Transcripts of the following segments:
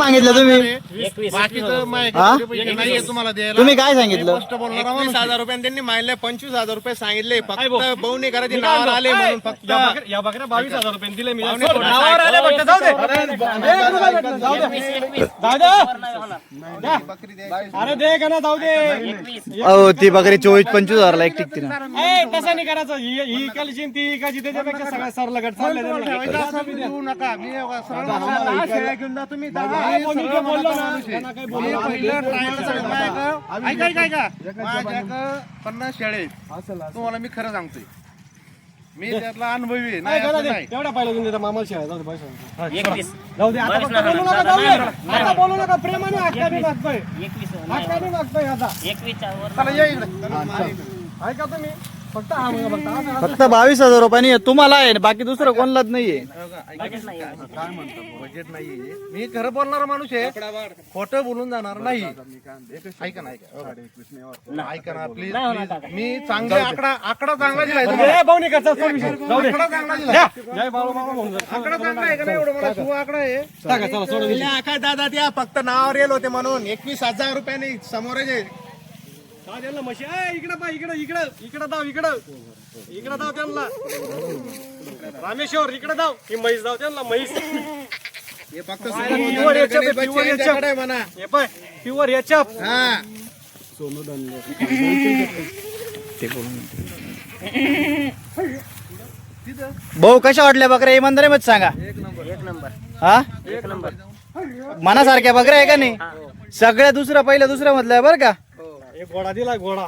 मागितलं तुम्ही? हा? तुम्हाला द्यायला तुम्ही काय सांगितलं? 21,000 रुपये त्यांनी मागले, 25,000 रुपये सांगितले. फक्त बहुनी घराची नावावर आले म्हणून फक्त या बकऱ्या 22,000 रुपये दिले मी. पावणे नावावर आले फक्त. जाऊ दे. अरे दे का ना, जाऊ दे. अहो ती बकरी 24-25 एक टिकते ना. तसं नाही करायचं. ही इकायची ती इकायची, त्याच्यापेक्षा सगळ्या सरला गट चालले. देऊ नका. मी सरळ दहा शेळ्या घेऊन जा तुम्ही. ऐका 50 शेळे आहेत. तुम्हाला मी खरं सांगतोय, मी त्यातला अनुभवी आहे. नाही असं नाही. तेवढा पाहिलं तुम्ही मामाला शेळ्या. जाऊ दे, पैसा जाऊ दे. आता फक्त बोलू नका. जाऊ दे. आता बोलू नका. प्रेमाने हक्काने मागतोय. हक्काने मागतोय आता. चला या इकडे. ऐका तुम्ही फक्त हा म्हणा. फक्त 22,000 रुपयानी तुम्हाला आहे, बाकी दुसरं कोणालाच नाहीये. काय म्हणतो, बजेट नाहीये. मी खरं बोलणारा माणूस आहे, खोटं बोलून जाणार नाही. ऐका ना, ऐका ना प्लीज. मी चांगला आकडा चांगला दिलाय तुम्हाला. ए, भाऊ नाही करता. सोड विषय. जाऊ दे. आकडा चांगला दिलाय. जय बाळू मामा म्हणून जा. आकडा चांगला आहे का नाही? एवढं मला शिव आकडा आहे. टाका, चला सोडून द्या. काय दादा त्या फक्त नावावर येल होते म्हणून 21,000 रुपयांनी समोर जे म्हशी. इकडे पा, इकडे इकडे इकडे दाव. इकडं इकडे दाव त्यांना. रामेश्वर इकडे दाव. ही म्हैस दाव त्यांना. म्हैस हे फक्त प्युअर याच्याप म्हणा. हे पाय, प्युअर याच्याप. हा भाऊ कशा वाटल्या बकऱ्या इमानदारी मध्ये सांगा. एक नंबर. हा मनासारख्या बकऱ्या आहे का नाही? सगळ्या दुसऱ्या दुसऱ्या मधल्या बरं का. एक घोडा दिला. घोडा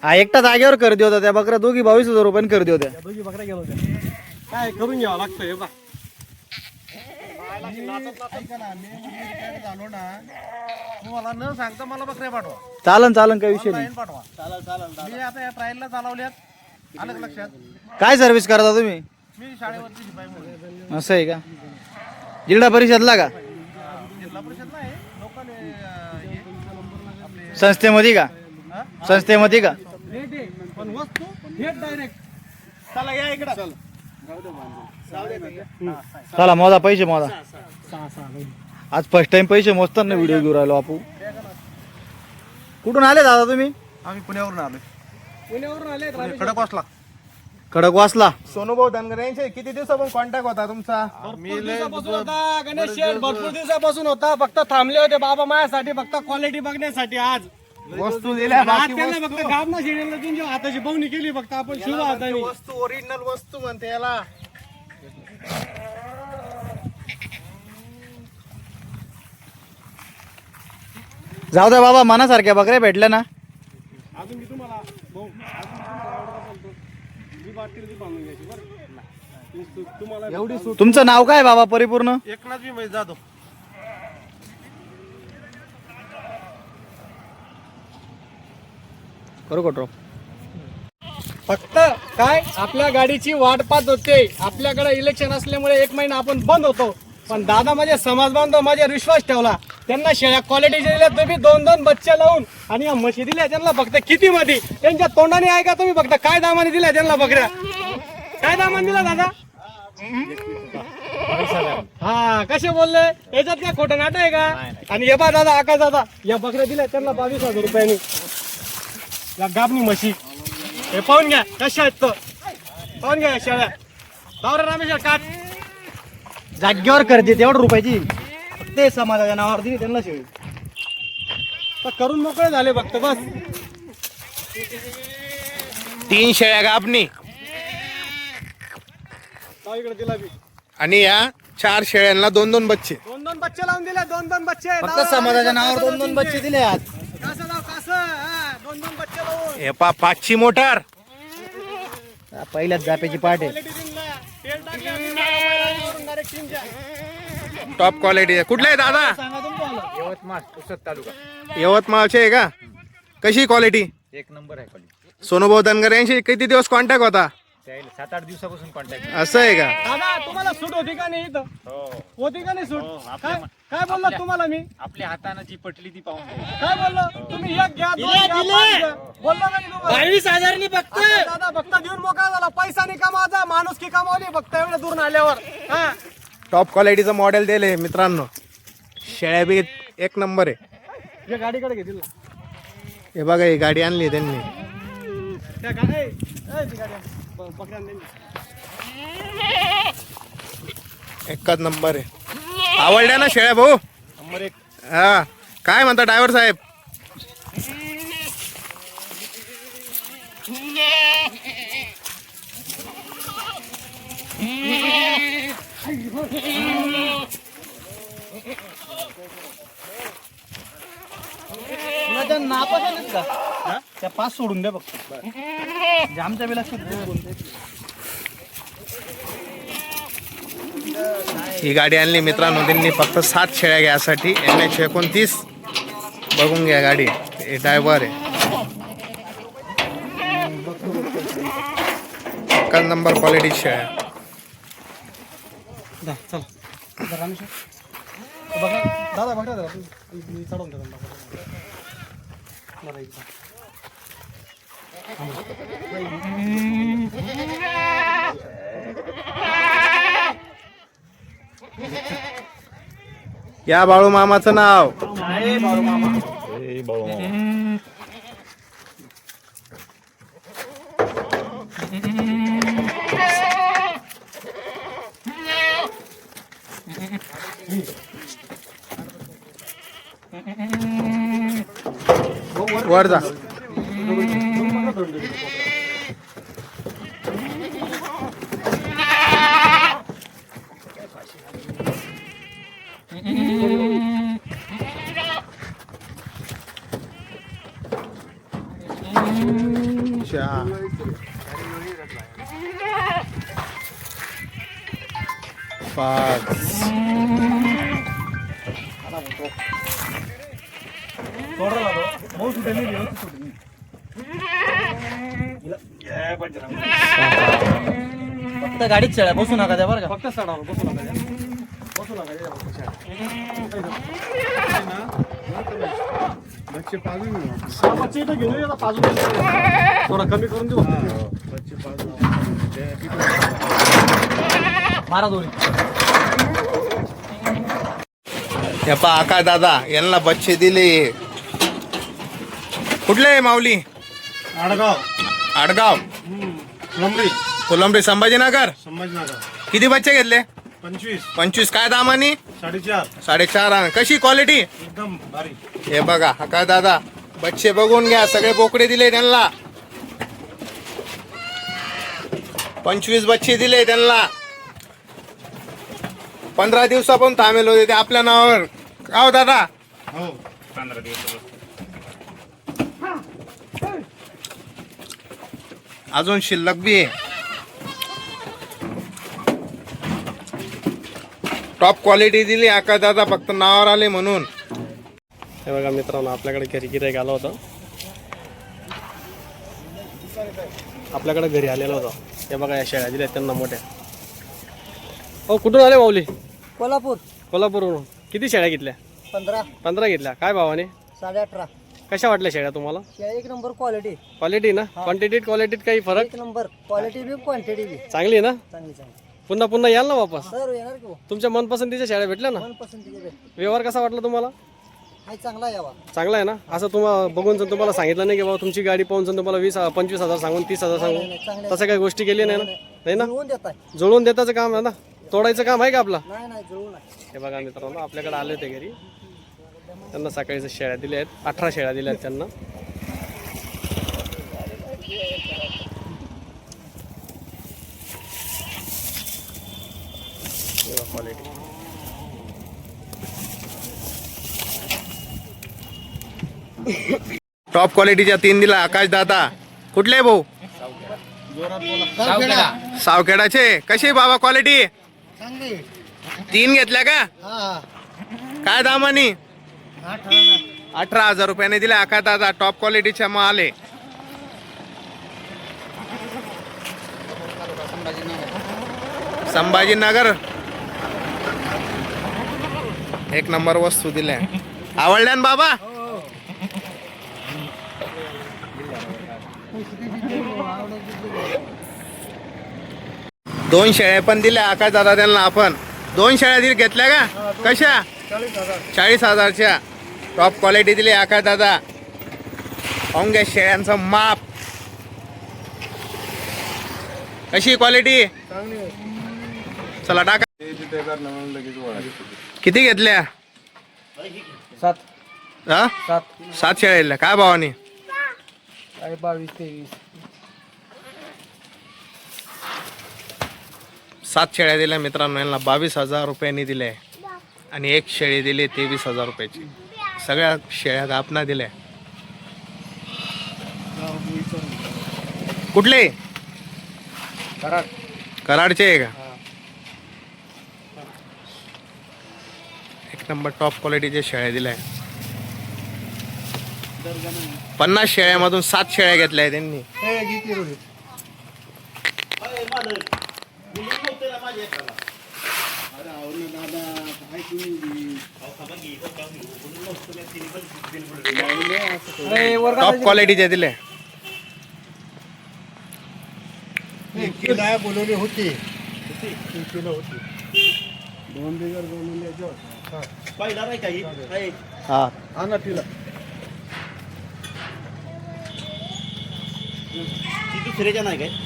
हा एकटा जागेवर खरेदी होता. त्या बकऱ्या दोघी 22,000 रुपयाने खरेदी होत्या. दोघी बकऱ्या गेलो होत्या. काय करून घ्यावं लागतं हे बा. ऐका ना, मी रिटायर झालो ना, तुम्हाला न सांगता मला बकऱ्या पाठवा. चालन काही विषय नाही. ट्रायल पाठवा. मी आता या ट्रायलला चालवल्यात. आलं का लक्षात? काय सर्व्हिस करता तुम्ही? मी शाळेवरती शिपाई म्हणून. असं आहे का? जिल्हा परिषदला का? जिल्हा परिषद नाही, लोकल आपले संस्थेमध्ये का? संस्थेमध्ये का? पण वस्तू थेट डायरेक्ट. चला या इकडं. चला मोजा पैसे मोजा. आज फर्स्ट टाइम पैसे मोजताना व्हिडिओ घेऊन राहिलो आपण. कुठून आले दादा तुम्ही? आम्ही पुण्यावरून आलोय. पुण्यावरून आले. खडकवासला. खडकवासला. सोनूभाऊ धनगर यांचे किती दिवसापासून कॉन्टॅक्ट होता तुमचा? भरपूर दिवसापासून होता गणेश शेठ. भरपूर दिवसापासून होता. फक्त थांबले होते बाबा माझ्यासाठी, फक्त क्वालिटी बघण्यासाठी. आज वस्तू दिल्या, आज बाकी त्यांना फक्त गाबना शिडेल तुमच्या हाताची बवणी केली. फक्त आपण शिव हाताने. वस्तू ओरिजिनल वस्तू म्हणते याला. जाऊ द्या बाबा, मनासारख्या बकऱ्या भेटल्या ना. अजून मी तुम्हाला भाऊ, अजून तुम्हाला आवडत असेल तर जी वाटतील ती बांधून घ्यायची बरं. तुम्हाला एवढी सूट. तुमचं नाव काय बाबा परिपूर्ण? एकनाथ मी जाधव. बरोबर. फक्त काय आपल्या गाडीची वाट पाहत होते. आपल्याकडे इलेक्शन असल्यामुळे 1 महिना आपण बंद होतो. पण दादा माझे समाज बांधव माझ्यावर विश्वास ठेवला. त्यांना शेळ्या क्वालिटीच्या दिल्या तुम्ही 2-2 बच्चे लावून. आणि या म्हशी दिल्या त्यांना फक्त किती मध्ये. त्यांच्या तोंडाने ऐका तुम्ही फक्त काय दामाने दिल्या त्यांना बकऱ्या. काय दामाने दिला दादा? हा कसे बोलले? याच्यात काय खोटं नाटक आहे का? आणि हे बा दादा, आकाश दादा, या बकऱ्या दिल्या त्यांना 22,000 रुपयांनी. या गाबनी म्हशी हे पाहून घ्या कशा आहेत. पाहून घ्या शेळ्या. दावरा रामेश्वर काट. जागेवर खरेदी तेवढं रुपयाची. ते समाजाच्या नावावर दिली त्यांना शेळी. तर करून मोकळे झाले फक्त बस. 3 शेळ्या गाबणी इकडे दिला बी. आणि या 4 शेळ्यांना 2-2 बच्चे. 2-2 बच्चे लावून दिले. 2-2 बच्चे. फक्त समाजाच्या नावावर 2-2 बच्चे दिले आज. कसं लाव कसं. 2-2 बच्चे लावून. हे पा 5ची मोटार. पहिल्याच जाप्याची पाठ आहे. क्वालिटी दिला. तेल टाकलं डायरेक्ट 3च्या. Top quality. कुठले आहे दादा? सांगा तुम्हाला. यवतमाळ पुसद तालुका. यवतमाळचे आहे का? कशी क्वालिटी? 1 नंबर आहे क्वालिटी. सोनूभाऊ धनगर यांशी किती दिवस कॉन्टॅक्ट होता? त्याला 7-8 दिवसापासून कॉन्टॅक्ट. असं आहे का? दादा तुम्हाला सूट होती का नाही इथं? होती का नाही सूट? काय बोलला तुम्हाला मी? आपल्या हाताने जी पटली ती पाहून घ्यायची. काय बोललो तुम्ही? एक घ्या, 2 घ्या, 5 घ्या. बोललो का नाही तुम्हाला? 22,000 फक्त. दादा फक्त देऊन मोकळा झाला. पैसा नाही कमावायचा, माणूस की कमावली फक्त एवढ्या दूर आल्यावर. हा टॉप क्वालिटीचं मॉडेल दिले मित्रांनो. शेळ्या बी एक नंबर आहे. या गाडीकडे घेतील ना हे बघा ही गाडी आणली त्यांनी. त्या गाडी ती गाडी पकड्या त्यांनी. एकच नंबर आहे. आवडल्या ना शेळ्या भाऊ? नंबर 1. हा काय म्हणता ड्रायव्हर साहेब? तुला त्या नापास आलेत का त्या 5 सोडून द्या फक्त. जामच्या वेळेला ही गाडी आणली मित्रांनो त्यांनी फक्त 7 शेळ्या घ्यायसाठी. NH29 बघून घ्या गाडी. हे ड्रायव्हर आहे. एकच नंबर क्वालिटी शेळ्या. चल बघा दादा बघा दादा मी चढवून देतो बरं एकदा. या बाळू मामाचं नाव. वर जा. फक्त गाडीत शेळ्या बसू नका त्या बरं का. फक्त चढावं बसू नका त्या. बसू नका त्या फक्त शेळ्या. हा, बच्चे इथं घेऊन ये आता पाजून दे. थोडा कमी करून देऊ. मारा दोरी. हे पहा आका दादा यांना बच्चे दिले. कुठले माऊली? आडगाव फुलंब्री संभाजीनगर. किती बच्चे घेतले? 25. काय दामानी? 4.5. कशी क्वालिटी? एकदम भारी. हे बघा आका दादा बच्चे बघून घ्या. सगळे बोकडे दिले त्यांना. 25 बच्चे दिले त्यांना. 15 दिवसापासून थांबेल होते ते आपल्या नावावर. का हो दादा? 15 दिवस. अजून शिल्लक बी आहे. टॉप क्वालिटी दिली आका दादा फक्त नावावर आले म्हणून. हे बघा मित्रांनो आपल्याकडे घरी गिऱ्हाईक आलं होतं. आपल्याकडे घरी आलेलं होतं. हे बघा या शेळ्या दिल्या त्यांना मोठ्या. हो कुठून आले माऊली? कोल्हापूरवरून. किती शेळ्या घेतल्या? 15 घेतल्या. काय भावाने? 18.5. कशा वाटल्या शेळ्या तुम्हाला? एक नंबर क्वालिटी. क्वालिटी ना? क्वांटिटीत क्वालिटीत काही फरक? एक नंबर क्वालिटी बी क्वांटिटी बी चांगली आहे ना? चांगली चांगली. पुन्हा पुन्हा याल ना वापस? सर येणार की तुमच्या मनपसंतीच्या शेळ्या भेटल्या ना? मनपसंतीचे बी. व्यवहार कसा वाटला तुम्हाला? हाय चांगला यावा. चांगला आहे ना? असं तुम्हाला बघून जर तुम्हाला सांगितलं नाही की बाबा तुमची गाडी पाहून जर तुम्हाला 20-25 हजार सांगून 30 हजार सांगून चांगले तसं काही गोष्टी केली नाही ना? नाही ना? जुळवून देत आहे. जुळवून देताचं काम आहे ना? तोडायचं काम आहे का आपलं? नाही जुळवून आहे. हे बघा मित्रांनो आपल्याकडे आले होते घरी. त्यांना सकाळीच शेळ्या दिल्या आहेत. 18 शेळ्या दिल्या आहेत त्यांना. क्वालिटी टॉप क्वालिटीच्या 3 दिला आकाश दादा. कुठले भाऊ? सावखेडाचे. कशी बाबा क्वालिटी? चांगली. 3 घेतल्या का? हा काय दामानी? 18,000. 18,000 रुपयाने दिले आकाश दादा. टॉप क्वालिटीच्या माल आहे. संभाजीनगर. एक नंबर वस्तू दिल्या. आवडल्या ना बाबा? दोन शेळ्या पण दिल्या आकाश दादा त्यांना. आपण 2 शेळ्या घेतल्या का? कशा? 40,000च्या टॉप क्वालिटी दिली आकाश दादा. पाहून घ्या शेळ्यांचं माप. कशी क्वालिटी. चला टाका. किती घेतल्या. 7 हा 7 शेळ्या दिल्या. काय भावानी. 22-23. 7 शेळ्या दिल्या मित्रांनो. यांना 22,000 रुपयांनी दिले आणि एक शेळी दिली 23,000 रुपयाची. सगळ्या शेळ्या गापना दिल्या. कुठले. कराडचे आहे का. एक नंबर टॉप क्वालिटीच्या शेळ्या दिल्या. 50 शेळ्यामधून 7 शेळ्या घेतल्या आहेत त्यांनी. टॉप क्वालिटीचे दिले. बोलवली होती. हा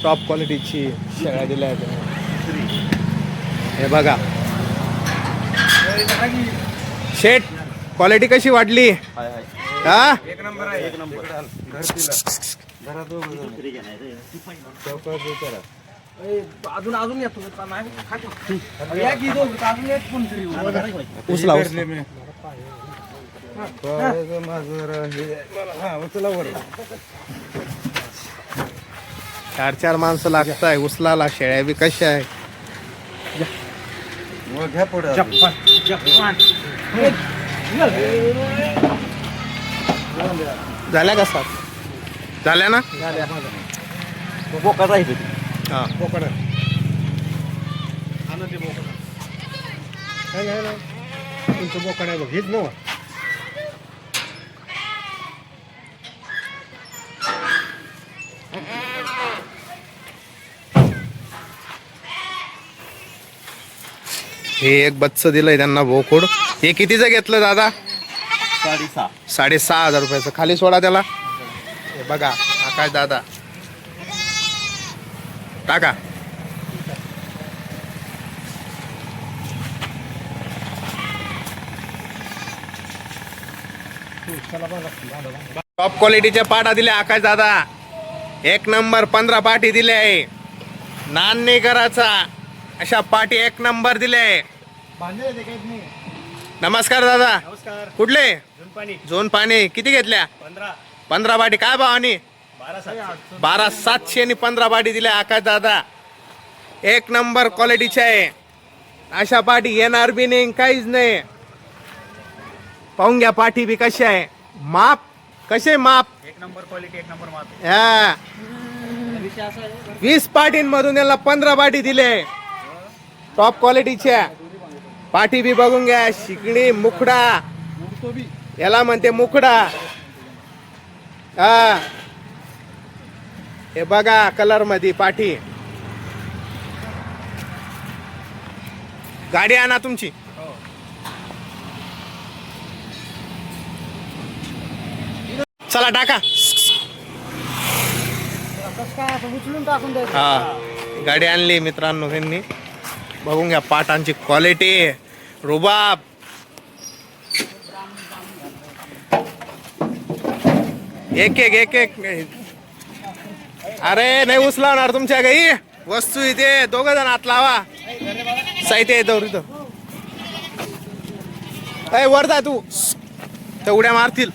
टॉप क्वालिटीची शेळ्या दिल्या आहेत. हे बघा शेट क्वालिटी कशी वाटली. हा अजून येतो. या की दोघं, अजून एक कोणतरी. उचला चार 4 माणसं लागताय उचलाला. शेळ्या बी कशा आहे. झाल्या का 7 झाल्या ना. हा हे एक बच्च दिलंय त्यांना बोकोड. हे कितीचं घेतलं दादा. 6,500 रुपयाचं. खाली सोडा त्याला. हे बघा आकाश दादा टाका. टॉप क्वालिटीच्या पाटा दिल्या आकाश दादा. एक नंबर 15 पाटी दिल्या आहे. नान नाही करायचा अशा पाटी एक नंबर दिले. नमस्कार दादा. नमस्कार. कुठले. झोन पाणी. किती घेतल्या. 15 पाटी. काय भावानी. 12,700 15 पाटी दिल्या आकाश दादा. एक नंबर क्वालिटीचे आहे. अशा पाटी येणार बी नाही काहीच नाही. पाहून घ्या पाठी बी कशी आहे. माप कसे माप. एक नंबर क्वालिटी, एक नंबर माप. हा 20 पाटींमधून याला 15 पाटी दिले. टॉप क्वालिटीच्या पाठी बी बघून घ्या. शिकणी मुखडा याला म्हणते मुखडा. हा हे बघा कलर मध्ये पाठी. गाडी आणा तुमची. चला टाका. उचलून टाकून द्यायचं. हा गाडी आणली मित्रांनो त्यांनी. बघून घ्या पाटांची क्वालिटी. रुबाब. एक एक अरे नाही उचलावणार तुमच्या काही वस्तू इथे. 2 जण हात लावा. साहित्य येतो इथं. वर जा तू. तर उड्या मारतील.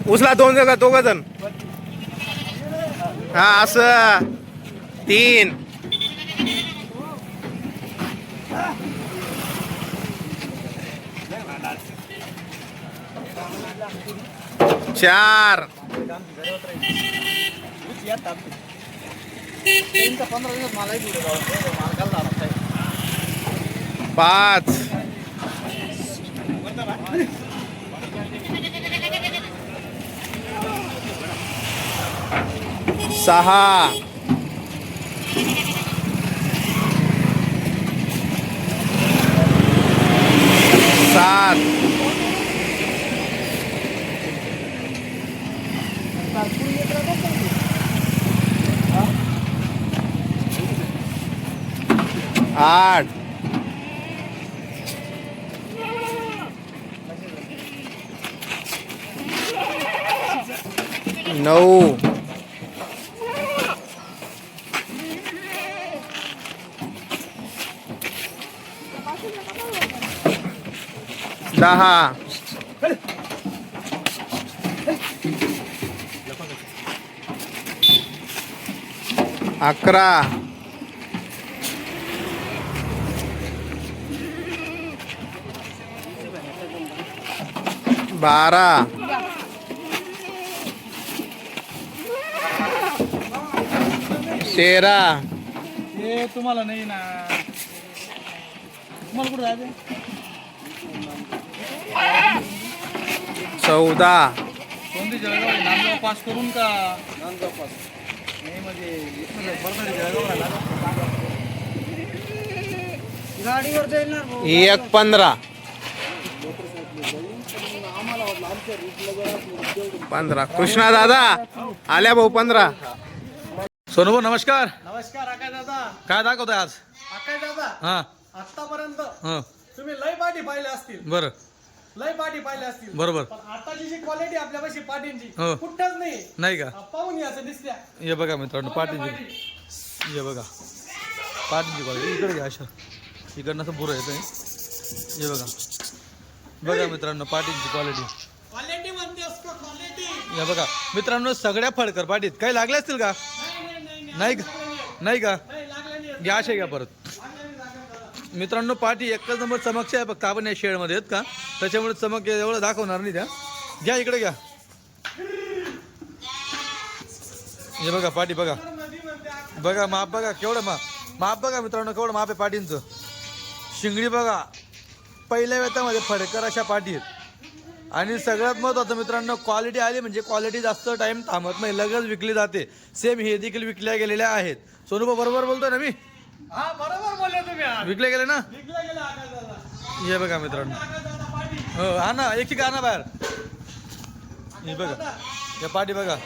उचला 2 जण. हा असं 3 4 5 6 8 9 10 11 12 13 हे तुम्हाला नाही ना, तुम्हाला कुठं जायचं? 14 कोणती जळगाव आहे? नांदगाव पास करून का? नांदगाव पास नाही म्हणजे इथं बरनाडी जळगाव आला. गाडीवर जाईल ना भाऊ. 15 15 कृष्णा दादा आल्या भाऊ 15 सोनू भाऊ नमस्कार. नमस्कार आकाश दादा. काय दाखवताय आज? आकाश दादा, हा आतापर्यंत हा तुम्ही लय पाठी पाहिल्या असतील, बरं लय पाठी पाहिल्या असतील, बरोबर. पण आताची जी क्वालिटी आपल्यापाशी पाठींची हो. कुठंच नाही. नाही का? पाहून या असं दिसत्या. हे बघा मित्रांनो पाटींची, पाठी. हे बघा पाटींची क्वालिटी. इकडे घ्या अशा, इकडनं असं बुरं येतंय. हे बघा, बघा मित्रांनो पाटींची क्वालिटी. क्वालिटी म्हणते असतो क्वालिटी. हे बघा मित्रांनो सगळ्या फडकर पाटीत काही लागले असतील का? नाही का? नाही का? घ्या अशा घ्या परत. मित्रांनो पाठी एकच नंबर चमकचे आहे, फक्त आपण या शेडमध्ये आहेत का त्याच्यामुळे चमक एवढं दाखवणार नाही त्या. घ्या इकडे घ्या. हे बघा पाठी बघा, बघा माप बघा केवढं माप बघा मित्रांनो केवढं माप आहे पाठींचं. शिंगडी बघा, पहिल्या वेतामध्ये फडकर अशा पाठी आहेत. आणि सगळ्यात महत्त्वाचं मित्रांनो क्वालिटी आली म्हणजे क्वालिटी जास्त टाइम थांबत नाही, लगेच विकली जाते. सेम हे देखील विकल्या गेलेल्या आहेत. सोनूबा बरोबर बोलतोय ना मी? हा बरोबर बोलले तुम्ही आज. विकले गेले ना? विकला गेला आकाश दादा. हे बघा मित्रांनो, आकाश दादा पाठी. हो आणा एक आणा बाहेर. हे बघा या पाठी बघा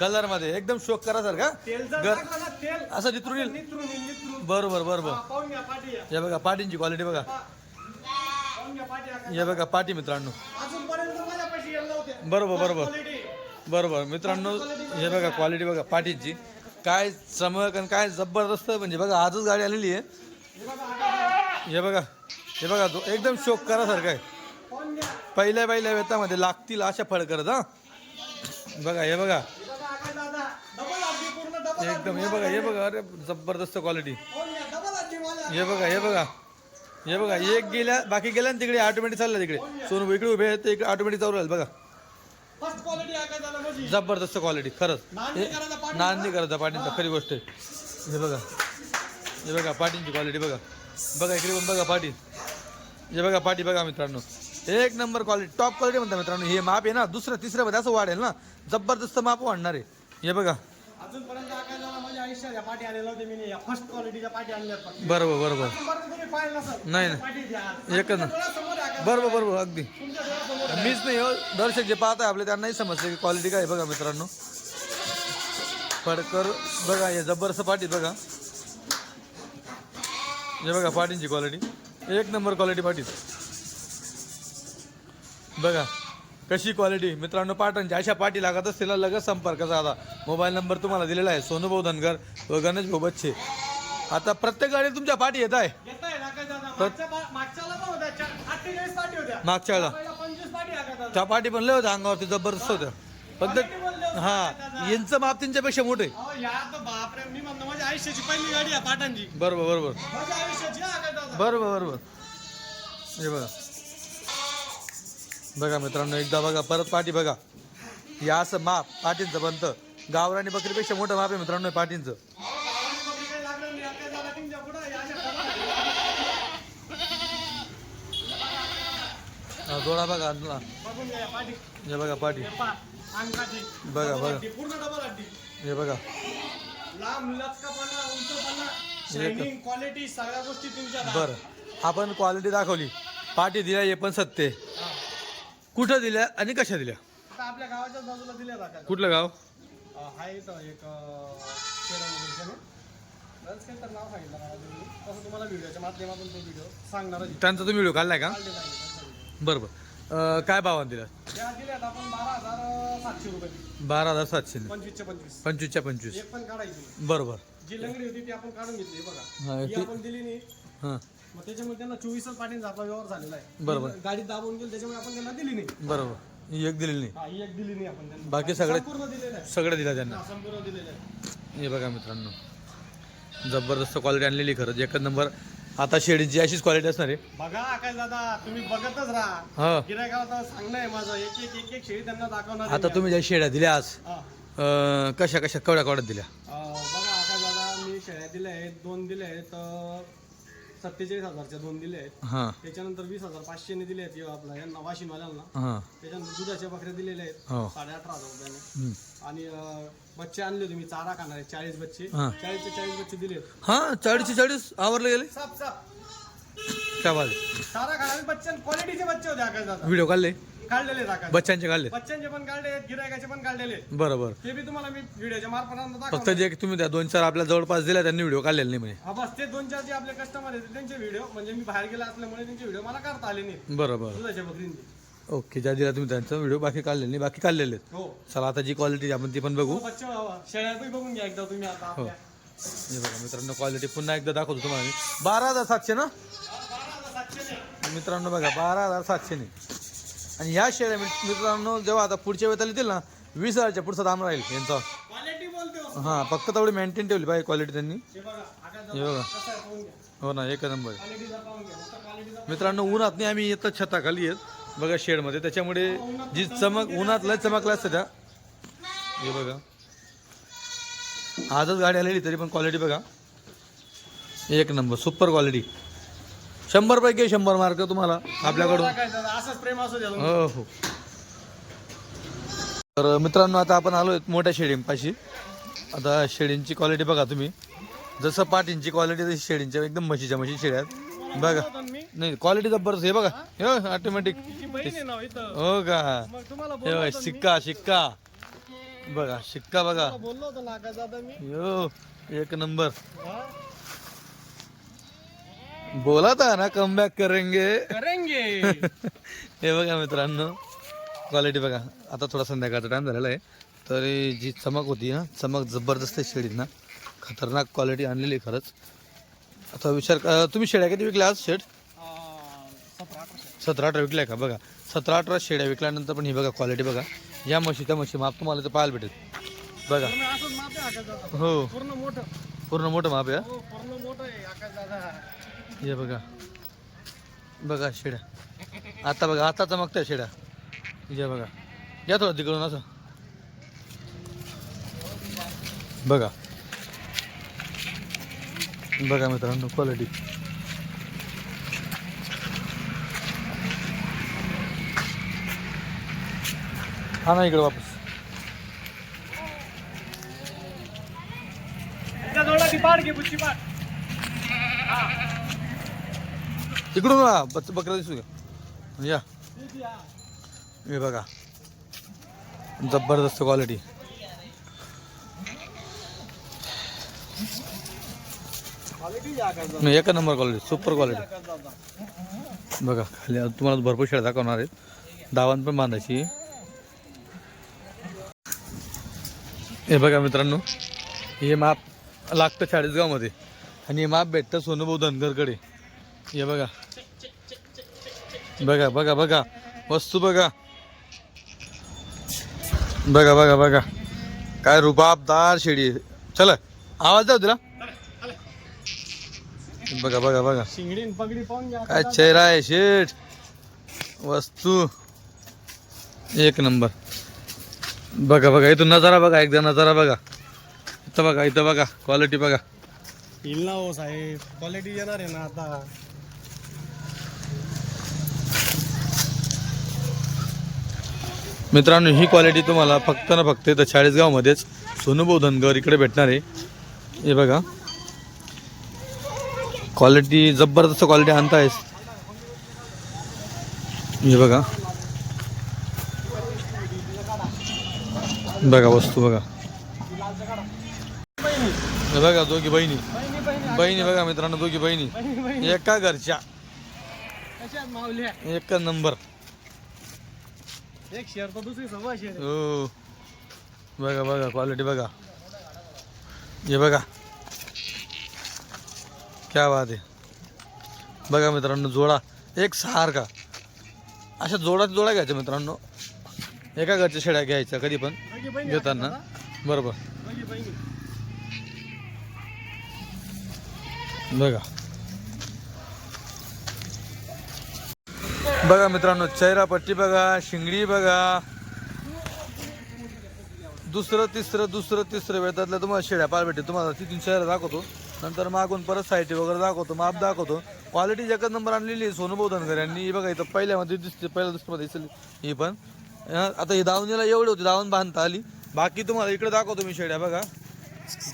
कलर मध्ये एकदम शोक करा सर का तेल जर गर टाकलं ना, तेल असं नितरून येईल. नितरून. बरोबर बरोबर. हा, पाहून घ्या पाठी या. हे बघा पाठींची क्वालिटी बघा. पाहून घ्या पाठी आकाश. हे बघा पाठी मित्रांनो, अजूनपर्यंत माझ्यापाशी येत नव्हते. बरोबर बरोबर क्वालिटी. बरोबर मित्रांनो. हे बघा क्वालिटी बघा पाठीची, काय चमक आणि काय जबरदस्त. म्हणजे बघा आजच गाडी आलेली आहे. हे बघा हे बघा एकदम शोक करा सारखं आहे. पाहून घ्या. पहिल्या वेतामध्ये लागतील अशा फडकरत हा. बघा हे बघा हे बघा आकाश दादा, डबल आधी पूर्ण डबल एकदम. हे बघा हे बघा अरे जबरदस्त क्वालिटी. पाहून घ्या, डबल आधी मला. हे बघा हे बघा हे बघा एक गेल्या बाकी गेल्या ना तिकडे ऑटोमॅटिक चालला तिकडे. सोनू इकडे उभे आहेत, ते इकडे ऑटोमॅटिक चालू राहील बघा. फर्स्ट क्वालिटी आकाश दादा माझी. जबरदस्त क्वालिटी खरंच. नांदी करायचा पाठी. नांदी करायचा पाठींचा खरी गोष्ट आहे. हे बघा हे बघा पाठींची क्वालिटी बघा. बघा इकडे पण बघा पाठी. हे बघा पाठी बघा मित्रांनो, एक नंबर क्वालिटी टॉप क्वालिटी म्हणता मित्रांनो. हे माप आहे ना दुसऱ्या तिसऱ्या मध्ये असं वाढेल ना, जबरदस्त माप वाढणार आहे. हे बघा अजूनपर्यंत आकाश दादा माझ्या आयुष्यात या पाठी आलेल्या होते मी. या फर्स्ट क्वालिटीच्या पाठी आणल्या पण. बरोबर बरोबर. अजूनपर्यंत तुम्ही पाहिलं नसेल. नाही नाही पाठी द्या. एकच ना. डोळ्यासमोर आहे आकाश. बरोबर बरोबर अगदी. तुमच्या डोळ्यासमोर आहे. मीच नाही हो, दर्शक जे पाहत आहे आपले त्यांनाही समजतं की क्वालिटी काय आहे. बघा मित्रांनो फडकर बघा, हे जबरदस्त पाठी बघा. हे बघा पाठींची क्वालिटी एक नंबर क्वालिटी पाठी बघा कशी क्वालिटी. मित्रांनो पाटणच्या अशा पाठी लागत असतील ना लगेच संपर्क साधा. मोबाईल नंबर तुम्हाला दिलेला आहे सोनूभाऊ धनगर व गणेश भाऊ बच्चे. आता प्रत्येक गाडी तुमच्या पाठी येत आहे. येत आहे आकाश दादा. मागच्याला पण होत्या 48 पाठी होत्या. मागच्या वेळेला पहिला 25 पाठी आकाश दादा. त्या पाठी पण लय होत्या अंगावरती जबरदस्त होत्या. फक्त हा यांचं माप त्यांच्यापेक्षा मोठे. अहो या तर बापरे, मी म्हणतो माझ्या आयुष्याची पहिली गाडी आहे पाटणची. बरोबर बरोबर माझ्या आयुष्याची हा आकाश दादा. बरोबर बरोबर. हे बघा बघा मित्रांनो एकदा बघा परत पाठी बघा. या असं माप पाठींचं बनतं. गावरानी बकरीपेक्षा मोठं माप आहे मित्रांनो हे पाठींचं. काही लागलं नाही आकाश दादा तुमच्या पुढं. या अशा हा, जोडा बघा आणला. बघून घ्या या पाठी. हे बघा पाठी अंगाची बघा बघा. पूर्ण डबल अड्डी. हे बघा लांब लचकापणा, उंचपणा, शायनिंग, क्वालिटी सगळ्या गोष्टी तुमच्या बरं. आपण क्वालिटी दाखवली, पाठी दिल्या हे पण सत्य. कुठं दिल्या आणि कशा दिल्या? आता आपल्या गावाच्याच बाजूला दिल्या जातात. कुठलं गाव? आहे इथं एक खेडा वगैरे. रन्स केंटर नाव सांगितलं मला तुम्ही, तसं तुम्हाला व्हिडिओच्या माध्यमातून तो व्हिडिओ सांगणार आहे. त्यांचा तुम्ही व्हिडिओ काढलाय का? काढलेला आहे त्यांचा. बरं बरं. काय भावाने दिला? त्या दिल्यात आपण 12,700 रुपये. 12,700. 25च्या 25. 25च्या 25. एक पण काढायची. बरोबर. जी लंगडी होती ती आपण काढून घेतली बघा. हा, ही ती- आपण दिली नाही. हां मग त्याच्यामुळे त्यांना 24च पाटींचा आपला व्यवहार झालेला आहे. बरोबर. गाडीत दाबून गेली त्याच्यामुळे आपण त्यांना दिली नाही. बरोबर. ही एक दिलेली नाही, हा, ही एक दिली नाही आपण त्यांना. बाकी सगळे संपूर्ण दिलेलं आहे. सगळं दिलं त्यांना. हा, संपूर्ण दिलेलं आहे. हे बघा मित्रांनो, जबरदस्त क्वालिटी आणलेली खरंच एकच नंबर. आता शेळीची अशीच क्वालिटी असणार आहे. बघा आकाश दादा, तुम्ही बघतच राहा. हा. गिरायकाला सांगणं आहे माझं, एक शेळी त्यांना दाखवणार आहे आता मी. तुम्ही ज्या शेळ्या दिल्या आज हा. कशा कशा केवढ्या दिल्या? बघा आकाश दादा, मी शेळ्या दिल्या आहेत, 2 दिल्या आहेत 47,000च्या 2 दिल्या आहेत. हां त्याच्यानंतर 20,500 ने दिले आहेत आपला यांना वाशिनवाल्यांना. हां त्याच्यानंतर दुधाच्या बकऱ्या दिलेल्या आहेत हो 18,500 रुपयाने. हम्म. आणि बच्चे आणले तुम्ही, चारा खाणार आहे 40 बच्चे. हा. 40चे 40 बच्चे दिले. हां 40चे 40 आवरले गेले. साप साप काय बाल चारा खाणारे बच्चे, क्वालिटीचे बच्चे होते आकाश दादा. व्हिडिओ काढले, काढलेले आहेत आकाश. बच्चांचे काढले. बच्चांचे पण काढले आहेत, गिरायकाचे पण काढलेले आहेत. बरोबर. ते बी तुम्हाला मी व्हिडिओच्या मार्फत फक्त दाखवतो. जे तुम्ही त्या 2-4 आपल्या जवळपास दिल्या त्यांनी व्हिडिओ काढलेले नाही म्हणे. हा बस, ते 2-4 जे आपले कस्टमर आहेत त्यांचे व्हिडिओ, म्हणजे मी बाहेर गेला असल्यामुळे त्यांचे व्हिडिओ मला करता आले नाही. बरोबर. दुधाच्या बकरींचे. ओके, ज्या दिला तुम्ही त्यांचा व्हिडिओ बाकी काढलेले नाही, बाकी काढलेले आहेत. हो. चला आता जी क्वालिटी आपण ती पण बघू. बच्चे शेळ्या बी बघून घ्या एकदा तुम्ही आता आपल्या. हे बघा मित्रांनो, क्वालिटी पुन्हा एकदा दाखवतो तुम्हाला मी. 12,700 ना 12,700 मित्रांनो, बघा 12,700 ने. आणि ह्या शेळ्या मित्रांनो जेव्हा आता पुढच्या वेळेला येतील ना 20,000च्या पुढचा दाम राहील यांचा. क्वालिटी बोलते हो. हां फक्त तेवढी मेंटेन ठेवली पाहिजे क्वालिटी त्यांनी. हे बघा आकाश हे बघा, कसं आहे पाहून घ्या. हो ना, एक नंबर. क्वालिटीचा पाहून घ्या. फक्त क्वालिटीचा मित्रांनो उन्हात नाही, आम्ही येतं छताखाली आहेत बघा शेडमध्ये, त्याच्यामुळे जी चमक उन्हात लय चमकला असतं त्या. हे बघा आजच गाडी आलेली तरी पण क्वालिटी बघा एक नंबर, सुपर क्वालिटी. 100 पैकी 100 मार्क तुम्हाला आपल्याकडून. टाकायचं, असंच प्रेम असू द्या. हो हो. तर मित्रांनो आता आपण आलो मोठ्या शेळींपाशी. आता शेळींची क्वालिटी बघा तुम्ही, जसं पाटींची क्वालिटी तशी शेळींच्या एकदम म्हशीच्या शेळ्या आहेत बघा. नाही क्वालिटी जबरदस्त. हे बघा हे ऑटोमॅटिक. बहीण आहे ना इथं. हो का? मग तुम्हाला हे बघा, शिक्का शिक्का बघा, शिक्का बघा. बोललो होतो ना आकाश दादा मी. यो एक नंबर. हा? बोला था ना कम बॅक करेंगे. करेंगे. हे बघा मित्रांनो क्वालिटी बघा. आता थोडा संध्याकाळचा टाइम झालेला आहे तरी जी चमक होती ना, चमक जबरदस्त आहे शेळीत ना, खतरनाक क्वालिटी आणलेली आहे खरंच. आता विचार तुम्ही शेळ्या किती विकल्या आज शेड? 17-18 विकल्या का? बघा 17-18 शेळ्या विकल्यानंतर पण ही बघा क्वालिटी बघा. या म्हशी त्या म्हशी माप तुम्हाला तर पाहायला भेटेल बघा. असंच माप आहे आकाश दादा. हो पूर्ण मोठं. पूर्ण मोठं माप आहे. हो पूर्ण मोठं आहे आकाश दादा. हे बघा बघा शेड्या आता बघा, आता चमकत्या शेड्या. हे बघा, या थोडं तिकडून असं बघा. बघा मित्रांनो क्वालिटी. हा ना इकडे वापस. त्याजवळ ती पाड घे, बुच्ची पाड. तिकडून बकरा दिसू का? या हे बघा जबरदस्त क्वालिटी. क्वालिटी आकाश दादा. एक नंबर क्वालिटी, सुपर क्वालिटी. आकाश दादा. बघा खाली तुम्हाला भरपूर शेळ्या दाखवणार आहेत, दावण पण बांधायची. हे बघा मित्रांनो, हे माप लागतं 40 मध्ये आणि हे माप भेटतं सोनूभाऊ धनगरकडे. हे बघा बघा बघा बघा वस्तू बघा बघा बघा बघा काय रुबाबदार शेळी आहे. चला आवाज जाऊ तिला. बघा बघा बघा शिंगडी आणि पगडी पाहून घ्या. काय चेहरा आहे शेठ. वस्तू एक नंबर. बघा बघा इथून नजारा बघा, एकदा नजारा बघा. इथं बघा, इथं बघा क्वालिटी बघा. येईल ना हो साहेब, क्वालिटी येणार आहे ना आता. मित्रांनो ही क्वालिटी तुम्हाला फक्त ना फक्त इथं 40 मध्येच सोनूभाऊ धनगर इकडे भेटणार आहे. हे बघा क्वालिटी जबरदस्त क्वालिटी आणतायस. हे बघा बघा वस्तू बघा. हे बघा दोघी बहिणी. बहिणी बघा मित्रांनो, दोघी बहिणी एका घरच्या, कशात मावल्या एक नंबर. एक शेर तर दुसरी सव्वा शेर. हो बघा बघा क्वालिटी बघा, हे बघा क्या बात आहे. बघा मित्रांनो, जोडा एक सारखा, अशा जोडा घ्यायचा मित्रांनो. एका घरच्या शेळ्या घ्यायच्या कधी पण घेताना, बरोबर. बघा बघा मित्रांनो, चेहरा पट्टी बघा, शिंगडी बघा. दुसरं तिसरं वेळातल्या तुम्हाला शेळ्या पाळ भेटेल. तुम्हाला तिथून चेहरा दाखवतो, नंतर मागून परत साईटी वगैरे दाखवतो, माप दाखवतो. क्वालिटी एकच नंबर आणलेली आहे सोनू बोधनकर यांनी. बघा इथं पहिल्यामध्ये दिसते, पहिल्या दुसऱ्यामध्ये दिसली ही पण. आता ही दावणीला एवढी होती, दावण बांधता आली. बाकी तुम्हाला इकडे दाखवतो मी शेळ्या बघा.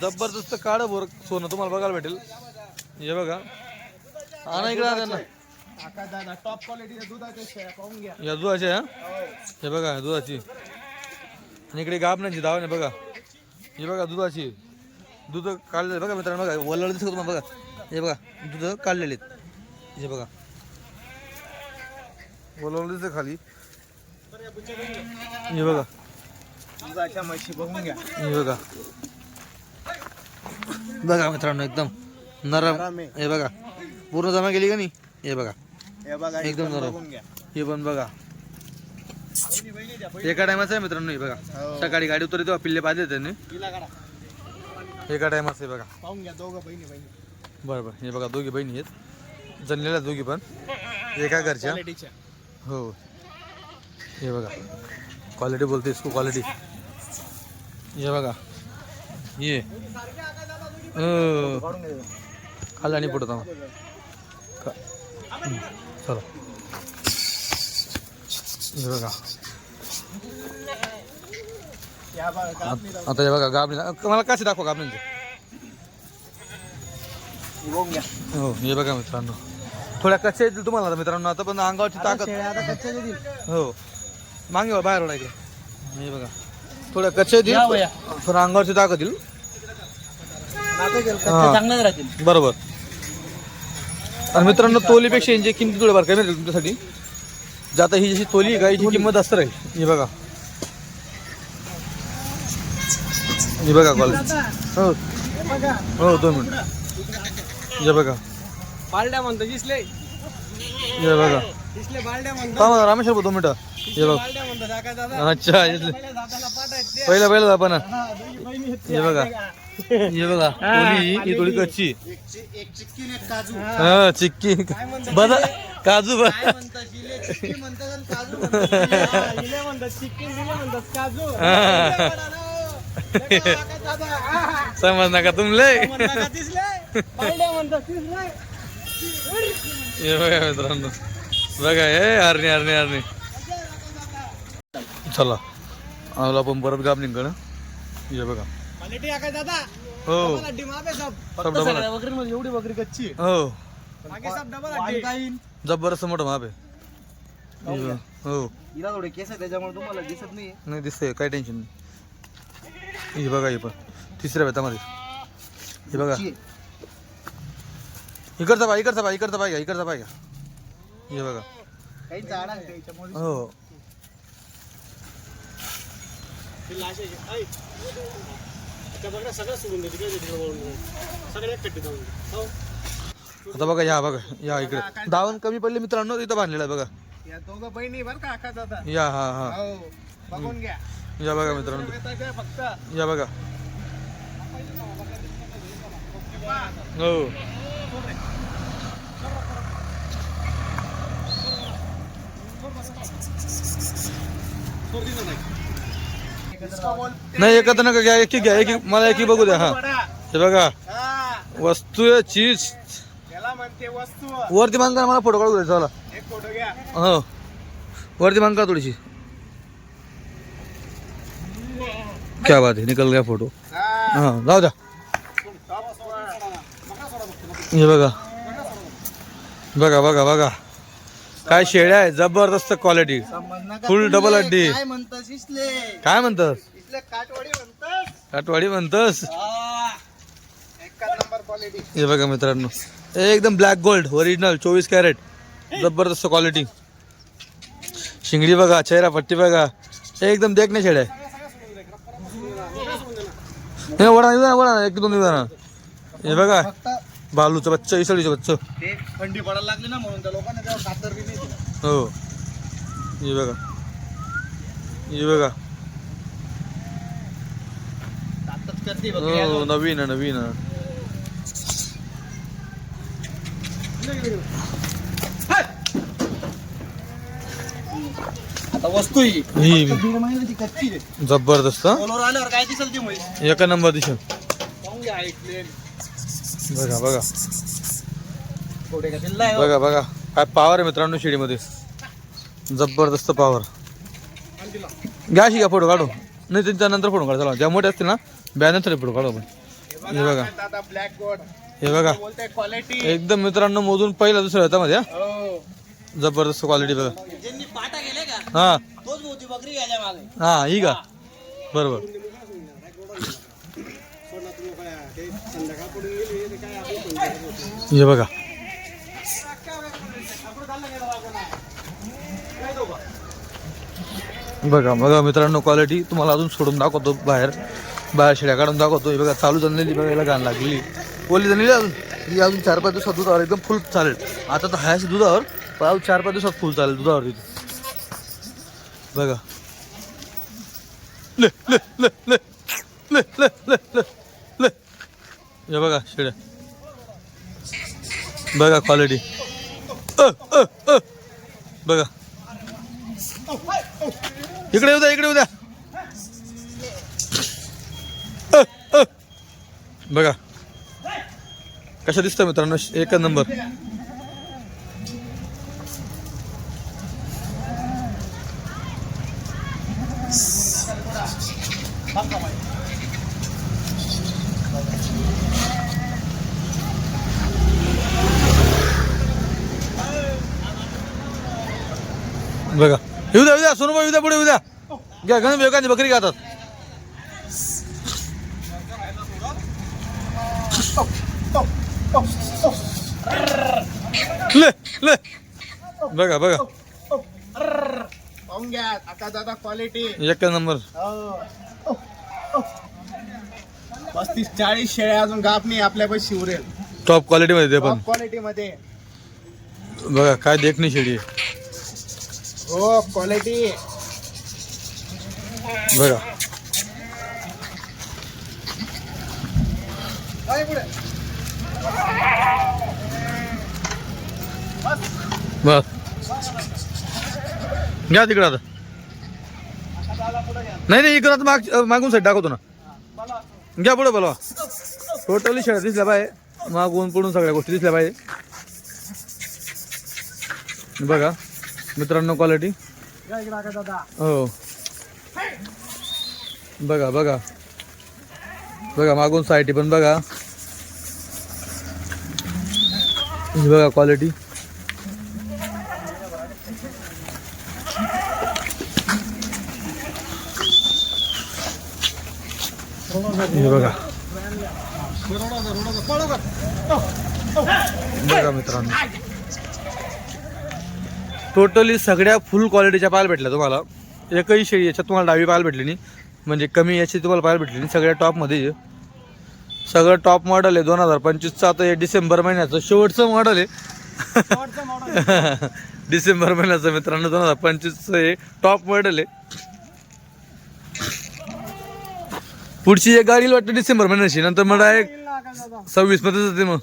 जबरदस्त काळं भोर सोनं तुम्हाला बघायला भेटेल. हे बघा, आणा इकडे त्यांना. टॉप क्वालिटीच्या दुधाच्या शेळ्या पाहून घ्या. या दुधाचे, हा हे बघा दुधाची. आणि इकडे गाबण्याची दावण आहे बघा. हे बघा दुधाची, दूध काढलेले बघा मित्रांनो. बघा वल्ल दिसत तुम्हाला बघा. हे बघा दूध काढलेले आहेत. हे बघा वल्ल दिसतं खाली. हे बघा दुधाच्या म्हशी बघून घ्या. हे बघा बघा मित्रांनो, एकदम नरम. हे बघा पूर्ण जमा केली का नाही. हे बघा हे बघा एकदम नरम. बघून घ्या. हे पण बघा एका टायमाचं आहे मित्रांनो. हे बघा सकाळी गाडी उतरली तेव्हा पिल्ले पाहिजे त्यांनी. एका टायमाचं आहे बघा. पाहून घ्या, दोघं बहिणी बरं बरं. हे बघा दोघी बहिणी आहेत, जणलेल्या दोघी पण एका घरच्या. क्वालिटीच्या. हो हे बघा क्वालिटी बोलते इसको, क्वालिटी. हे बघा ये खाल्ला आणि पुढं थांबा. चला हे बघा आता. हे बघा गाबणी, मला कसे दाखवा गाबणीचे. बघून घ्या. हो हे बघा मित्रांनो, थोड्या कच्च्या येतील तुम्हाला आता मित्रांनो. आता पण अंगावरची ताकद. हो मागे बाहेर ओढा इकडे. हे बघा थोड्या कच्च्या येतील, पण अंगावरची ताकद येईल. चांगलंच राहतील. बरोबर. आणि मित्रांनो, तोलीपेक्षा यांची किंमत थोडी बार कमी राहील तुमच्यासाठी. जाता ही जशी तोली आहे का, हिची किंमत जास्त राहील. हे बघा, हे बघा कॉलेज. हो हो 2 मिनिट. हे बघा बालड्या म्हणतो दिसले. हे बघा दिसले बालड्या म्हणतो. थांबा रामेश्वर 2 मिनिटं. हे बघ, बालड्या म्हणतो काका दादा. अच्छा पहिल्या दादाला पाठायचे. पहिला आपण. दोघी बहिणी आहेत. हे बघा, हे बघा तोली, ही थोडी कच्ची. एक चिक्की आणि एक काजू. हा चिक्की बघा, काजू बघ. चिक्की म्हणतात आणि काजू हिला म्हणतात चिक्की, हिला म्हणतात काजू. समज नका तुमले. दिसले बालड्या म्हणतात दिसले. हे बघा मित्रांनो, बघा हे हरणी हरणी हरणी. चला आलो आपण परत गाबणीकडं. हे बघा क्वालिटी आहे दादा. हो डबल हड्डी माप आहे सब. सब डबल. बकरीमध्ये एवढी बकरी कच्ची आहे. हो बाकी सब डबल हड्डी. जबरदस्त मोठं माप आहे. हो हिला थोडे केस आहे त्याच्यामुळे तुम्हाला दिसत नाही. नाही दिसतंय, काही टेन्शन नाही. हे बघा हे पण तिसऱ्या वेतामध्ये. हे बघा इकडचा पाय, इकडचा पाय, इकडचा पाय घ्या, इकडचा पाय घ्या. हे बघा काही झाड आहे त्याच्यामुळे. हो सगळं सोडून देते सगळे एक कट्टी जाऊन. आता बघा, या बघा या इकडे दावण कमी पडले मित्रांनो, इथं बांधलेलं आहे बघा. या दोघं बहिणी बरं का आका दादा. या हा हा हो बघून घ्या. या बघा मित्रांनो, येताय फक्त. या बघा. हो नाही एकत्र नका घ्या, एक घ्या, एक मला एक बघू द्या. हा हे बघा वस्तू आहे, चीज. याला म्हणते वस्तू. वरती मांगा, मला फोटो काढू द्या. चला एक फोटो घ्या. हो वरती मांगा थोडीशी. क्या बात आहे, निकल गया फोटो. हा जाऊ द्या. हे बघा बघा बघा बघा काय शेळ्या आहे, जबरदस्त क्वालिटी, फुल डबल हड्डी. काय म्हणतात इसले? काय म्हणतात, इसले काटवाडी म्हणतात. काटवाडी म्हणतस. एका नंबर हे बघा मित्रांनो, एकदम ब्लॅक गोल्ड ओरिजिनल 24 कॅरेट, जबरदस्त क्वालिटी. शिंगडी बघा, चेहरा पट्टी बघा, एकदम देखणे शेड आहे. हे वडा एक दोन दिवस. हे बघा भालूचं बच्च, इसळीचं बच्च. ते थंडी पडायला लागली ना म्हणून त्या लोकांना त्यावर कातर बी नाही दिलं. हो हे बघा, हे बघा. ताकद करते बघ. हो नवीन आहे, नवीन आहे. आता वस्तू ही ही दीड महिन्याची कच्ची आहे. जबरदस्त हा? बोलवर आल्यावर काय दिसेल ती म्हैस? एका नंबर दिशा. पाहून घ्या ऐकले. बघा बघा थोडे का दिला आहे हो. बघा बघा काय पॉवर आहे मित्रांनो शेळीमध्ये, जबरदस्त पॉवर. घ्या अशी घ्या, फोटो काढू. नाही त्यांच्या नंतर फोटो काढा. चला ज्या मोठे असतील ना ब्यानंतर फोटो काढू आपण. हे बघा, आता ब्लॅक गोड हे बघा बोलते क्वालिटी. एकदम मित्रांनो मोजून पहिला दुसऱ्या हातामध्ये हा. हो. जबरदस्त क्वालिटी बघा. ज्यांनी पाटा गेले का हा तोच मोठी बकरी घ्यायला मागे. हा ही का बरोबर. हे बघा बघा बघा मित्रांनो क्वालिटी. तुम्हाला अजून सोडून दाखवतो, बाहेर शेळ्या काढून दाखवतो. हे बघा चालू झालेली बघायला घाण लागलेली, ओली झालेली अजून. ही अजून 4-5 दिवसात दुधावर एकदम फुल चालेल. आता तर हायच दुधावर, पण अजून 4-5 दिवसात फुल चालेल दुधावर तिथे. बघा ले ले ले ले ले ले ले ले ले. हे बघा शेळ्या, बघा क्वालिटी. बघा इकडे येऊ द्या, इकडे येऊ द्या. बघा कशा दिसतं मित्रांनो, एक नंबर. बघा येऊ द्या, येऊ द्या सोनूबाई, येऊ द्या पुढे, येऊ द्या. घ्या गण एखादी बकरी खातात. ले ले बघा बघा पाहून घ्या आता दादा क्वालिटी. एक नंबर. 35-40 शेळ्या अजून गाप नाही आपल्या पैसे उरेल. टॉप क्वालिटी मध्ये ते पण क्वालिटी मध्ये. बघा काय देखणी शेळी आहे. हो क्वालिटी. बघा बस घ्या तिकडे आता. नाही नाही इकडं आता मागून साईड दाखवतो ना. घ्या पुढे बोलवा. टोटली शेळ्या दिसल्या पाहिजे, मागून पुढून सगळ्या गोष्टी दिसल्या पाहिजे. बघा मित्रांनो क्वालिटी. हो बघा बघा बघा मागून साईटी पण बघा. ही बघा क्वालिटी. हे बघा बघा मित्रांनो टोटली सगळ्या फुल क्वालिटीच्या पाहायला भेटल्या तुम्हाला. एकही शेळी याच्यात तुम्हाला डावी पाहायला भेटली नाही, म्हणजे कमी याची तुम्हाला पाहायला भेटली नाही. सगळ्या टॉपमध्ये सगळं टॉप मॉडेल आहे. 2025चं आता हे डिसेंबर महिन्याचं शेवटचं मॉडेल आहे. डिसेंबर महिन्याचं मित्रांनो 2025चं हे टॉप मॉडेल आहे. पुढची एक गाडी वाटतं डिसेंबर महिन्याची, नंतर मग डायरेक्ट 26 मध्ये जाते मग.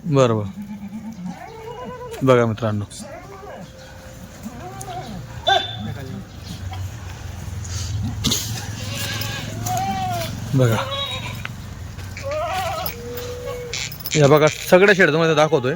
बरोबर बघा मित्रांनो. बघा या बघा सगळ्या शेड तुम्हाला दाखवतोय.